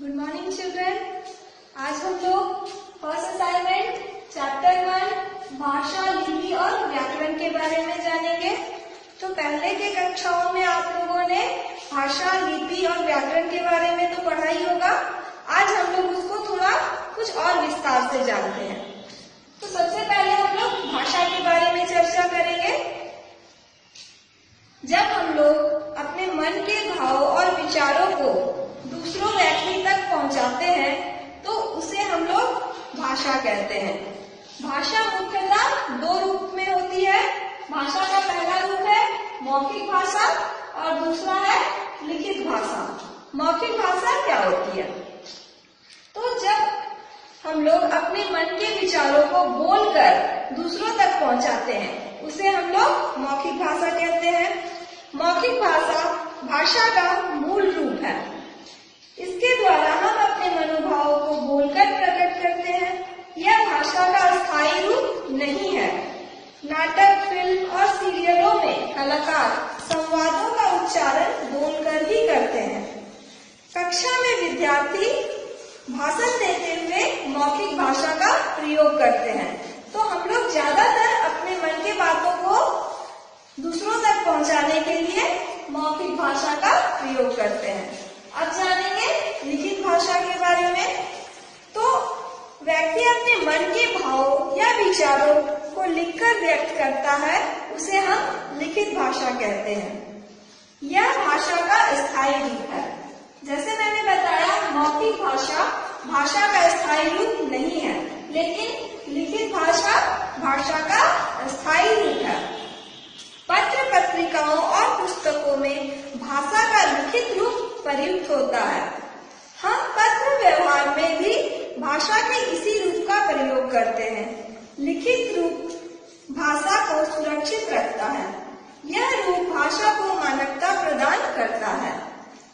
Good morning children. आज हम लोग फर्स्ट असाइनमेंट चैप्टर 1 भाषा, लिपि और व्याकरण के बारे में जानेंगे। तो पहले के कक्षाओं में आप लोगों ने भाषा, लिपि और व्याकरण के बारे में तो पढ़ा ही होगा। आज हम लोग उसको थोड़ा कुछ और विस्तार से जानते हैं। तो सबसे पहले हम लोग भाषा के बारे में चर्चा करेंगे। जब हम लोग अपने मन के भाव और विचारों को दूसरों व्यक्ति तक पहुंचाते हैं तो उसे हम लोग भाषा कहते हैं। भाषा मुख्यतः दो रूप में होती है। भाषा का पहला रूप है मौखिक भाषा और दूसरा है लिखित भाषा। मौखिक भाषा क्या होती है? तो जब हम लोग अपने मन के विचारों को बोलकर दूसरों तक पहुंचाते हैं उसे हम लोग मौखिक भाषा कहते हैं। मौखिक भाषा भाषा का मूल रूप है। इसके द्वारा हम अपने मनोभावों को बोलकर प्रकट करते हैं। यह भाषा का स्थायी रूप नहीं है। नाटक, फिल्म और सीरियलों में कलाकार संवादों का उच्चारण बोलकर ही करते हैं। कक्षा में विद्यार्थी भाषण देते हुए मौखिक भाषा का प्रयोग करते हैं। तो हम लोग ज्यादातर अपने मन के बातों को दूसरों तक पहुंचाने के लिए मौखिक भाषा का प्रयोग करते हैं। अब जानेंगे लिखित भाषा के बारे में। तो व्यक्ति अपने मन के भावों या विचारों को लिखकर व्यक्त करता है, उसे हम लिखित भाषा कहते हैं। यह भाषा का स्थायी रूप है। जैसे मैंने बताया, मौखिक भाषा भाषा का स्थायी रूप नहीं है, लेकिन लिखित भाषा भाषा का स्थायी रूप है। पत्र, पत्रिकाओं और पुस्तकों में भाषा का लिखित रूप प्रयुक्त होता है। हम पत्र व्यवहार में भी भाषा के इसी रूप का प्रयोग करते हैं। लिखित रूप भाषा को सुरक्षित रखता है। यह रूप भाषा को मानकता प्रदान करता है।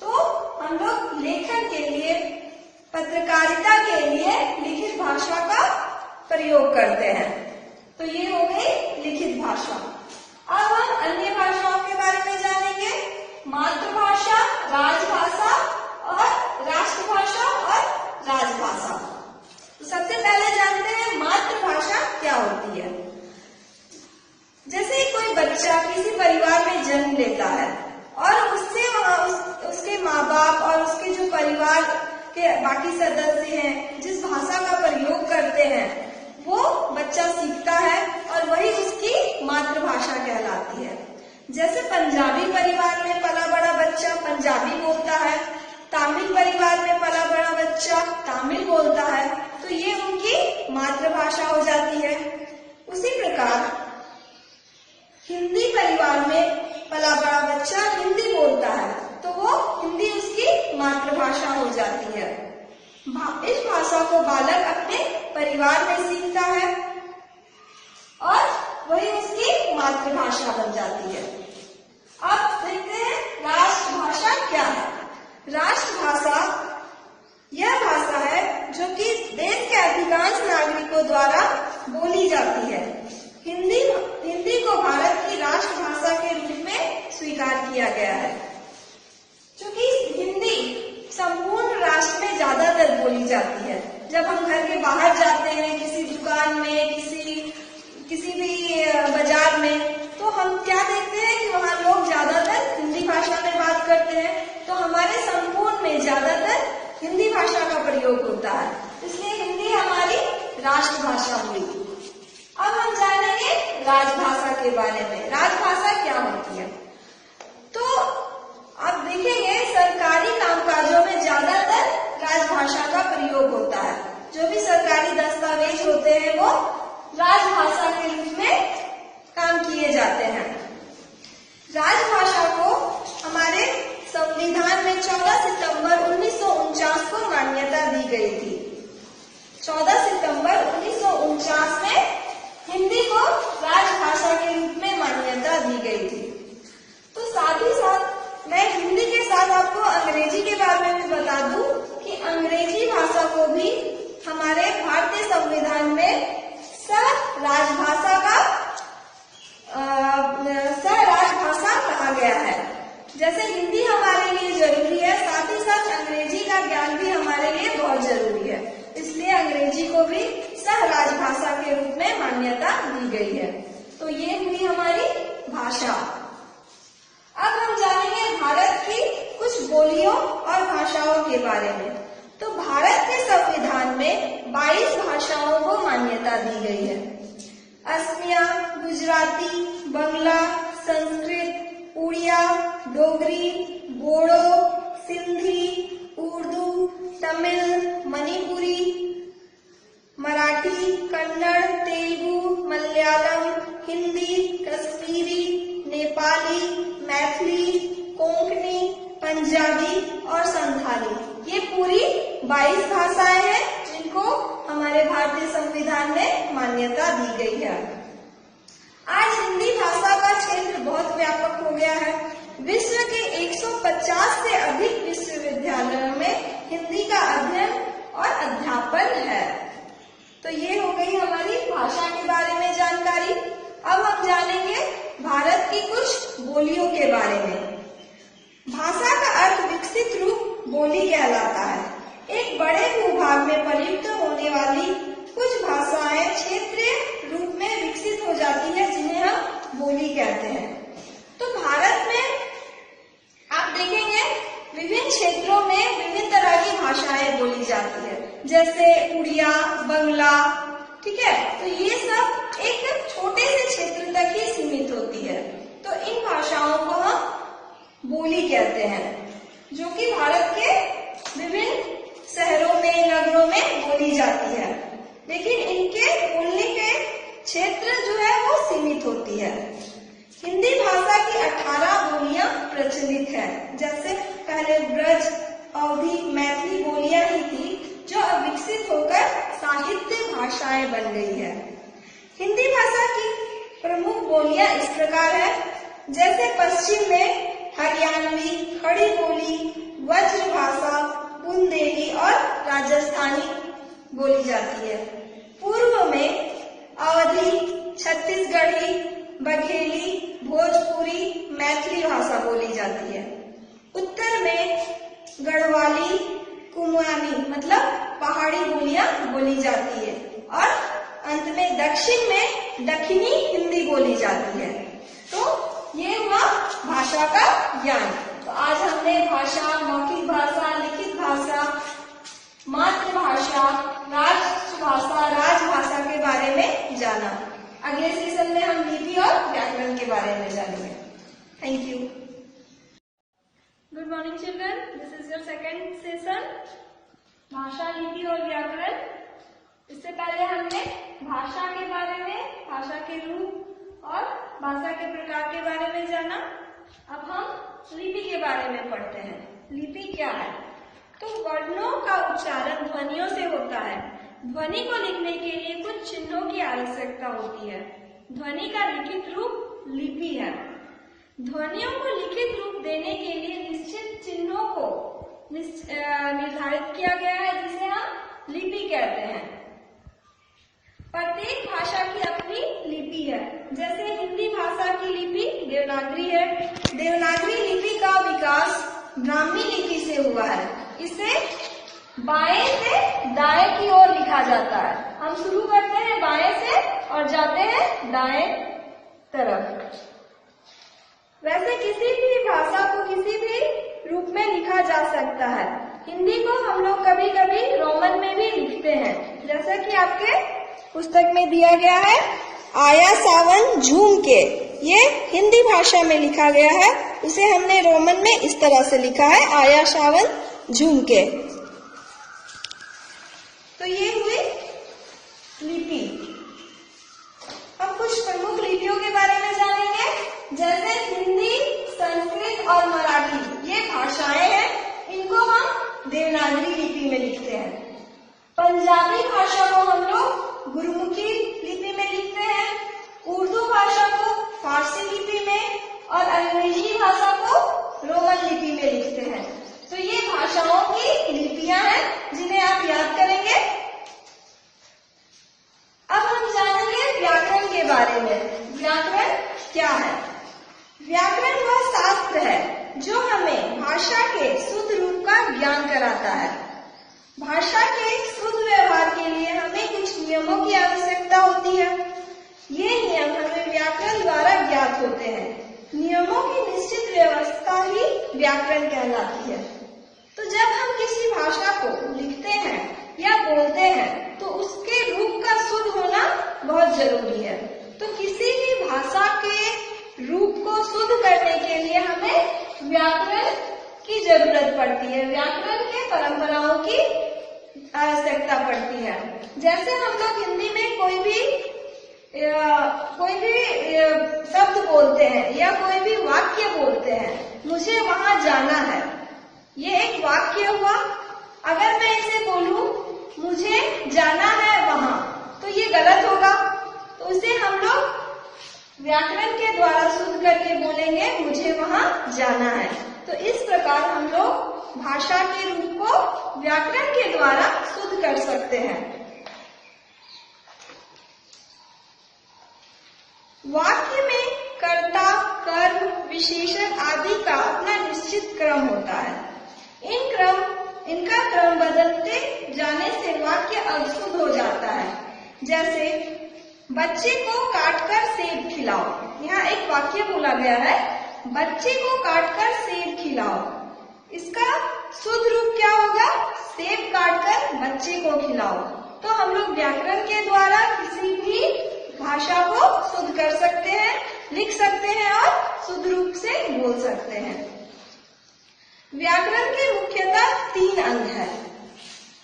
तो हम लोग लेखन के लिए, पत्रकारिता के लिए लिखित भाषा का प्रयोग करते हैं। तो ये हो गई लिखित भाषा। अब हम अन्य भाषाओं के बारे में जानेंगे। मातृभाषा, राजभाषा और राष्ट्रभाषा और राजभाषा। तो सबसे पहले जानते हैं मातृभाषा क्या होती है। जैसे कोई बच्चा किसी परिवार में जन्म लेता है और उससे उसके माँ बाप और उसके जो परिवार के बाकी सदस्य हैं जिस भाषा का प्रयोग करते हैं वो बच्चा सीखता है और वही उसकी मातृभाषा कहलाती है। जैसे पंजाबी परिवार में पला बड़ा बच्चा पंजाबी बोलता है, तमिल परिवार में पला बड़ा बच्चा तमिल बोलता है, तो ये उनकी मातृभाषा हो जाती है। उसी प्रकार हिंदी परिवार में पला बड़ा बच्चा हिंदी बोलता है तो वो हिंदी उसकी मातृभाषा हो जाती है। इस भाषा को बालक अपने परिवार में सीखता है और वही उसकी मातृभाषा बन जाती है। अब देखते हैं राष्ट्रभाषा क्या है। राष्ट्रभाषा यह भाषा है जो कि देश के अधिकांश नागरिकों द्वारा बोली जाती है। हिंदी को भारत की राष्ट्रभाषा के रूप में स्वीकार किया गया है। चूंकि हिंदी संपूर्ण राष्ट्र में ज्यादातर बोली जाती है। जब हम घर के बाहर जाते हैं, किसी दुकान में, किसी भी बाजार में, तो हम क्या देखते हैं कि वहाँ लोग ज्यादातर हिंदी भाषा में बात करते हैं। तो हमारे संपूर्ण में ज्यादातर हिंदी भाषा का प्रयोग होता है, इसलिए हिंदी हमारी राष्ट्रभाषा हुई। अब हम जानेंगे राजभाषा के बारे में। राजभाषा क्या होती है? तो आप देखेंगे सरकारी कामकाजों में ज्यादातर राजभाषा का प्रयोग होता है। जो भी सरकारी दस्तावेज होते हैं वो राजभाषा के रूप में काम किए जाते हैं। राजभाषा को हमारे संविधान में 14 सितंबर 1949 को मान्यता दी गई थी। 14 सितंबर 1949 में हिंदी को राजभाषा के रूप में मान्यता दी गई थी। तो साथ ही साथ मैं हिंदी के साथ आपको अंग्रेजी के बारे गई है। तो ये हुई हमारी भाषा। अब हम जानेंगे भारत की कुछ बोलियों और भाषाओं के बारे में। तो भारत के संविधान में 22 भाषाओं को मान्यता दी गई है। असमिया, गुजराती, बंगला, संस्कृत, उड़िया, डोगरी, बोडो, सिंधी, उर्दू, तमिल, मणिपुरी, मराठी, कन्नड़, तेलुगु, मलयालम, हिंदी, कश्मीरी, नेपाली, मैथिली, कोंकणी, पंजाबी और संथाली। ये पूरी 22 भाषाएं हैं जिनको हमारे भारतीय संविधान में मान्यता दी गई है। आज हिंदी भाषा का क्षेत्र बहुत व्यापक हो गया है। विश्व के 150 से अधिक विश्वविद्यालयों में हिंदी का अध्ययन और अध्यापन है। तो ये हो गई हमारी भाषा के बारे में जानकारी। अब हम जानेंगे भारत की कुछ बोलियों के बारे में। भाषा का अर्थ विकसित रूप बोली कहलाता है। एक बड़े भूभाग में प्रयुक्त होने वाली कुछ भाषाएं क्षेत्रीय रूप में विकसित हो जाती है, जिन्हें हम बोली कहते हैं। तो भारत में आप देखेंगे विभिन्न क्षेत्रों में विभिन्न तरह की भाषाएं बोली जाती है, जैसे उड़िया, बंगला, ठीक है। तो ये सब एक छोटे से क्षेत्र तक ही सीमित होती है। तो इन भाषाओं को हम बोली कहते हैं, जो कि भारत के विभिन्न शहरों में, नगरों में बोली जाती है। लेकिन इनके बोलने के क्षेत्र जो है वो सीमित होती है। हिंदी भाषा की 18 बोलियां प्रचलित है। जैसे पहले ब्रज, अवधी, मैथिली बोलियां ही थी, जो अब विकसित होकर साहित्य भाषाएं बन गई है। हिंदी भाषा की प्रमुख बोलियां इस प्रकार है, जैसे पश्चिम में हरियाणवी, खड़ी बोली, वज्र भाषा, बुंदेली और राजस्थानी बोली जाती है। पूर्व में अवधी, छत्तीसगढ़ी, बघेली, भोजपुरी, मैथिली भाषा बोली जाती है। उत्तर में गढ़वाली, कुमाऊनी मतलब पहाड़ी बोलियां बोली जाती है। और अंत में दक्षिण में दक्षिणी हिंदी बोली जाती है। तो ये हुआ भाषा का ज्ञान। तो आज हमने भाषा, मौखिक भाषा, लिखित भाषा, मातृभाषा, राजभाषा, राजभाषा के बारे में जाना। अगले सेशन में हम लिपि और व्याकरण के बारे में जानेंगे। Thank you. Good morning children, this is your second session, भाषा, लिपि और व्याकरण। इससे पहले हमने भाषा के बारे में, भाषा के रूप और भाषा के प्रकार के बारे में जाना। अब हम लिपि के बारे में पढ़ते हैं। लिपि क्या है? तो वर्णों का उच्चारण ध्वनियों से होता है। ध्वनि को लिखने के लिए कुछ चिन्हों की आवश्यकता होती है। ध्वनि का लिखित रूप लिपि है। ध्वनियों को लिखित रूप देने के लिए निश्चित चिन्हों को निर्धारित किया गया है, जिसे हम लिपि कहते हैं। प्रत्येक भाषा की अपनी लिपि है। जैसे हिंदी भाषा की लिपि देवनागरी है। देवनागरी लिपि का विकास ब्राह्मी लिपि से हुआ है। इसे बाएं से दाएं की ओर लिखा जाता है। हम शुरू करते हैं बाएं से और जाते हैं दाएं तरफ। वैसे किसी भी भाषा को किसी भी रूप में लिखा जा सकता है। हिंदी को हम लोग कभी कभी रोमन में भी लिखते हैं, जैसा कि आपके पुस्तक में दिया गया है, आया सावन झूम के। ये हिंदी भाषा में लिखा गया है, उसे हमने रोमन में इस तरह से लिखा है, आया सावन झूम के। तो ये हुई लिपि। अब कुछ प्रमुख लिपियों के बारे में जानेंगे, जैसे हिंदी, संस्कृत और मराठी। ये भाषाएं हैं, इनको हम देवनागरी लिपि में लिखते हैं। पंजाबी भाषा को हम लोग गुरुमुखी लिपि में लिखते हैं। उर्दू भाषा को फारसी लिपि में और अंग्रेजी भाषा को रोमन लिपि में लिखते हैं। तो ये भाषाओं की लिपियां हैं, जिन्हें आप याद करेंगे। अब हम जानेंगे व्याकरण के बारे में। व्याकरण क्या है? व्याकरण वह शास्त्र है जो हमें भाषा के शुद्ध रूप का ज्ञान कराता है। भाषा के शुद्ध व्यवहार के लिए हमें कुछ नियमों की आवश्यकता होती है। ये नियम हमें व्याकरण द्वारा ज्ञात होते हैं। नियमों की निश्चित व्यवस्था ही व्याकरण कहलाती है। तो जब हम किसी भाषा को लिखते हैं या बोलते हैं तो उसके रूप का शुद्ध होना बहुत जरूरी है। तो किसी भी भाषा के रूप को शुद्ध करने के लिए हमें व्याकरण की जरूरत पड़ती है, व्याकरण के परंपराओं की आवश्यकता पड़ती है। जैसे हम लोग हिंदी में कोई भी शब्द बोलते हैं या कोई भी वाक्य बोलते हैं, मुझे वहां जाना है, ये एक वाक्य हुआ। अगर मैं इसे बोलूं मुझे जाना है वहां, तो ये गलत होगा। तो उसे हम लोग व्याकरण के द्वारा शुद्ध करके बोलेंगे, मुझे वहां जाना है। तो इस प्रकार हम लोग भाषा के रूप को व्याकरण के द्वारा शुद्ध कर सकते हैं। वाक्य में कर्ता, कर्म, विशेषण आदि का अपना निश्चित क्रम होता है। इनका क्रम बदलते जाने से वाक्य अशुद्ध हो जाता है। जैसे बच्चे को काटकर सेब खिलाओ, यहाँ एक वाक्य बोला गया है, बच्चे को काटकर सेब खिलाओ। इसका शुद्ध रूप क्या होगा? सेब काटकर बच्चे को खिलाओ। तो हम लोग व्याकरण के द्वारा किसी भी भाषा को शुद्ध कर सकते हैं, लिख सकते हैं और शुद्ध रूप से बोल सकते हैं। व्याकरण के मुख्यतः 3 अंग है।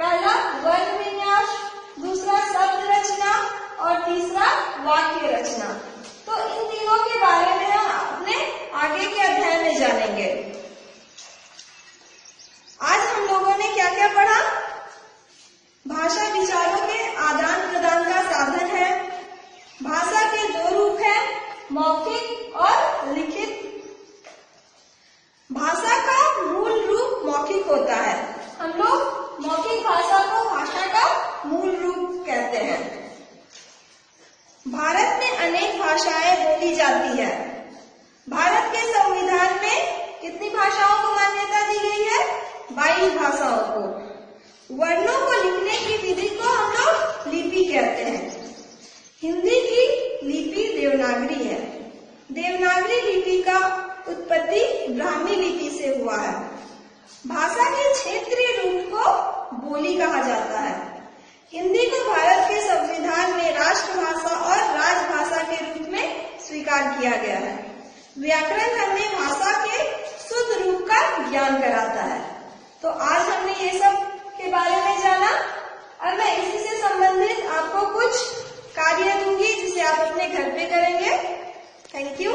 पहला वर्ण विन्यास, दूसरा शब्द रचना और तीसरा वाक्य रचना। तो इन तीनों के बारे में हम अपने आगे के अध्याय में जानेंगे। आज हम लोगों ने क्या क्या पढ़ा? भाषा विचारों के आदान प्रदान का साधन है। भाषा के 2 रूप हैं, मौखिक और लिखित। भाषा का मूल रूप मौखिक होता है। हम लोग मौखिक भाषा को भाषा का मूल रूप कहते हैं। भारत में अनेक भाषाएं बोली जाती है। भारत के संविधान में कितनी भाषाओं को मान्यता दी गई है? 22 भाषाओं को। वर्णों को लिखने की विधि को हम लोग लिपि कहते हैं। हिंदी की लिपि देवनागरी है। देवनागरी लिपि का उत्पत्ति ब्राह्मी लिपि से हुआ है। भाषा के क्षेत्रीय रूप को बोली कहा जाता है। हिंदी को भारत के संविधान में राष्ट्रभाषा और राजभाषा के रूप में स्वीकार किया गया है। व्याकरण हमें भाषा के शुद्ध रूप का ज्ञान कराता है। तो आज हमने ये सब के बारे में जाना और मैं इसी से संबंधित आपको कुछ कार्य दूंगी जिसे आप अपने घर पे करेंगे। Thank you.